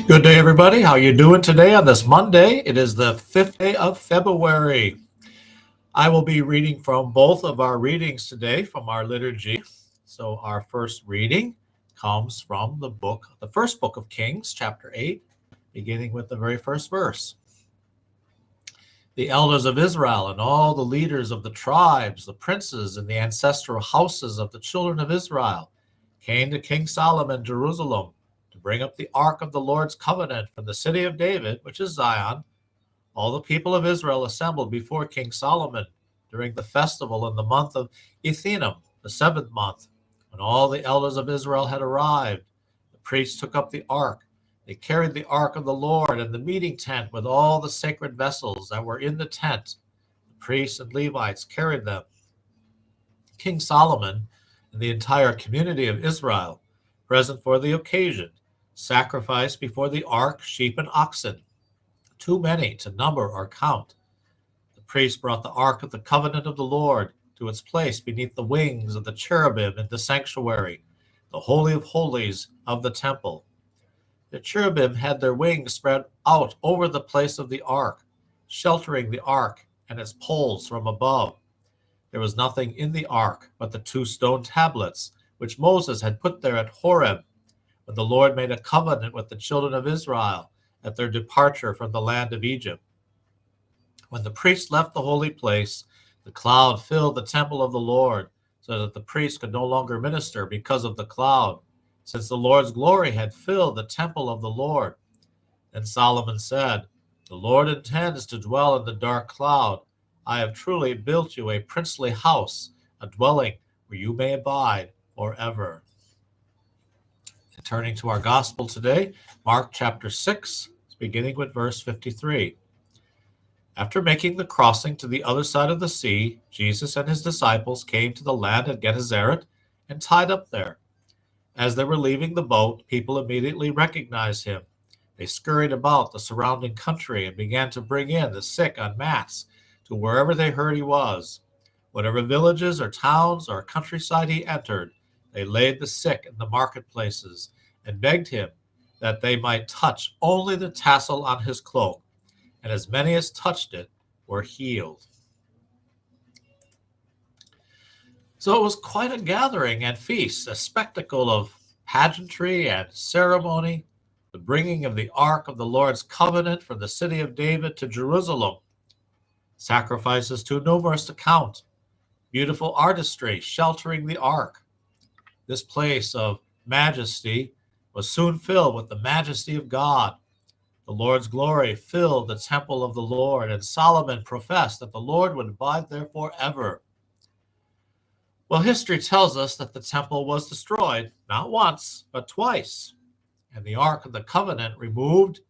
Good day, everybody. How you doing today on this Monday? It is the 5th day of February. I will be reading from both of our readings today from our liturgy. So our first reading comes from the first book of Kings, chapter 8, beginning with the very first verse. The elders of Israel and all the leaders of the tribes, the princes and the ancestral houses of the children of Israel came to King Solomon in Jerusalem to bring up the ark of the Lord's covenant from the city of David, which is Zion. All the people of Israel assembled before King Solomon during the festival in the month of Ethanim, the 7th month. When all the elders of Israel had arrived, the priests took up the ark. They carried the ark of the Lord and the meeting tent with all the sacred vessels that were in the tent. The priests and Levites carried them. King Solomon and the entire community of Israel, present for the occasion, sacrificed before the ark sheep and oxen, too many to number or count. The priests brought the ark of the covenant of the Lord to its place beneath the wings of the cherubim in the sanctuary, the Holy of Holies of the temple. The cherubim had their wings spread out over the place of the ark, sheltering the ark and its poles from above. There was nothing in the ark but the 2 stone tablets, which Moses had put there at Horeb, when the Lord made a covenant with the children of Israel at their departure from the land of Egypt. When the priests left the holy place, the cloud filled the temple of the Lord, so that the priests could no longer minister because of the cloud, since the Lord's glory had filled the temple of the Lord. Then Solomon said, "The Lord intends to dwell in the dark cloud. I have truly built you a princely house, a dwelling where you may abide forever." And turning to our gospel today, Mark chapter 6, beginning with verse 53. After making the crossing to the other side of the sea, Jesus and his disciples came to the land of Gennesaret and tied up there. As they were leaving the boat, people immediately recognized him. They scurried about the surrounding country and began to bring in the sick on mats to wherever they heard he was. Whatever villages or towns or countryside he entered, they laid the sick in the marketplaces and begged him that they might touch only the tassel on his cloak, and as many as touched it were healed. So it was quite a gathering and feast, a spectacle of pageantry and ceremony, the bringing of the ark of the Lord's covenant from the city of David to Jerusalem, sacrifices too numerous to count, beautiful artistry sheltering the ark. This place of majesty was soon filled with the majesty of God. The Lord's glory filled the temple of the Lord, and Solomon professed that the Lord would abide there forever. Well, history tells us that the temple was destroyed, not once, but twice, and the Ark of the Covenant removed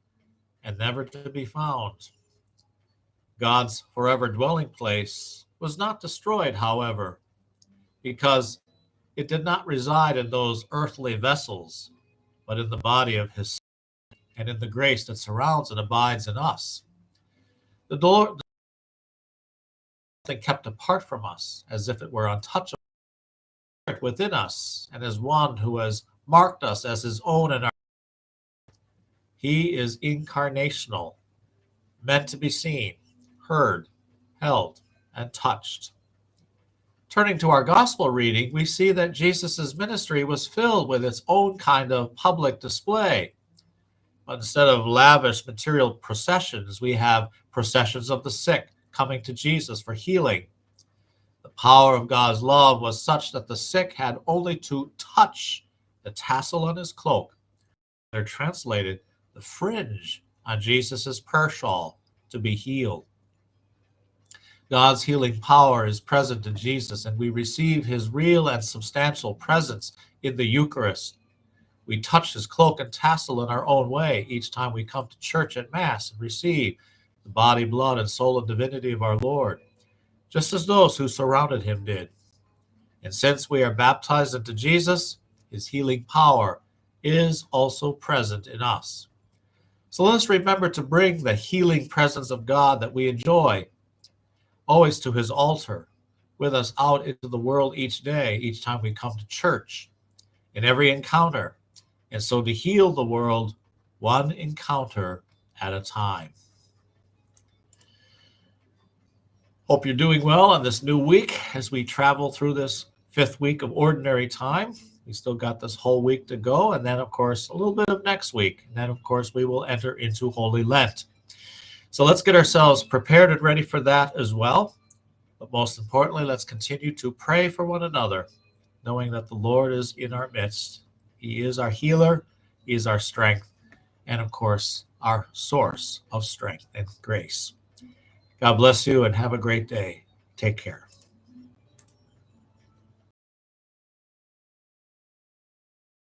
and never to be found. God's forever dwelling place was not destroyed, however, because it did not reside in those earthly vessels, but in the body of his Son and in the grace that surrounds and abides in us. The Lord is kept apart from us, as if it were untouchable within us, and as one who has marked us as his own in our. He is incarnational, meant to be seen, heard, held, and touched. Turning to our gospel reading, we see that Jesus' ministry was filled with its own kind of public display. But instead of lavish material processions, we have processions of the sick coming to Jesus for healing. The power of God's love was such that the sick had only to touch the tassel on his cloak. They're translated the fringe on Jesus' prayer shawl to be healed. God's healing power is present in Jesus, and we receive his real and substantial presence in the Eucharist. We touch his cloak and tassel in our own way each time we come to church at Mass and receive the body, blood, and soul and divinity of our Lord, just as those who surrounded him did. And since we are baptized into Jesus, his healing power is also present in us. So let us remember to bring the healing presence of God that we enjoy always to his altar with us out into the world each day, each time we come to church, in every encounter, and so to heal the world one encounter at a time. Hope you're doing well on this new week as we travel through this 5th week of ordinary time. We still got this whole week to go, and then, of course, a little bit of next week. And then, of course, we will enter into Holy Lent. So let's get ourselves prepared and ready for that as well. But most importantly, let's continue to pray for one another, knowing that the Lord is in our midst. He is our healer, He is our strength, and, of course, our source of strength and grace. God bless you and have a great day. Take care.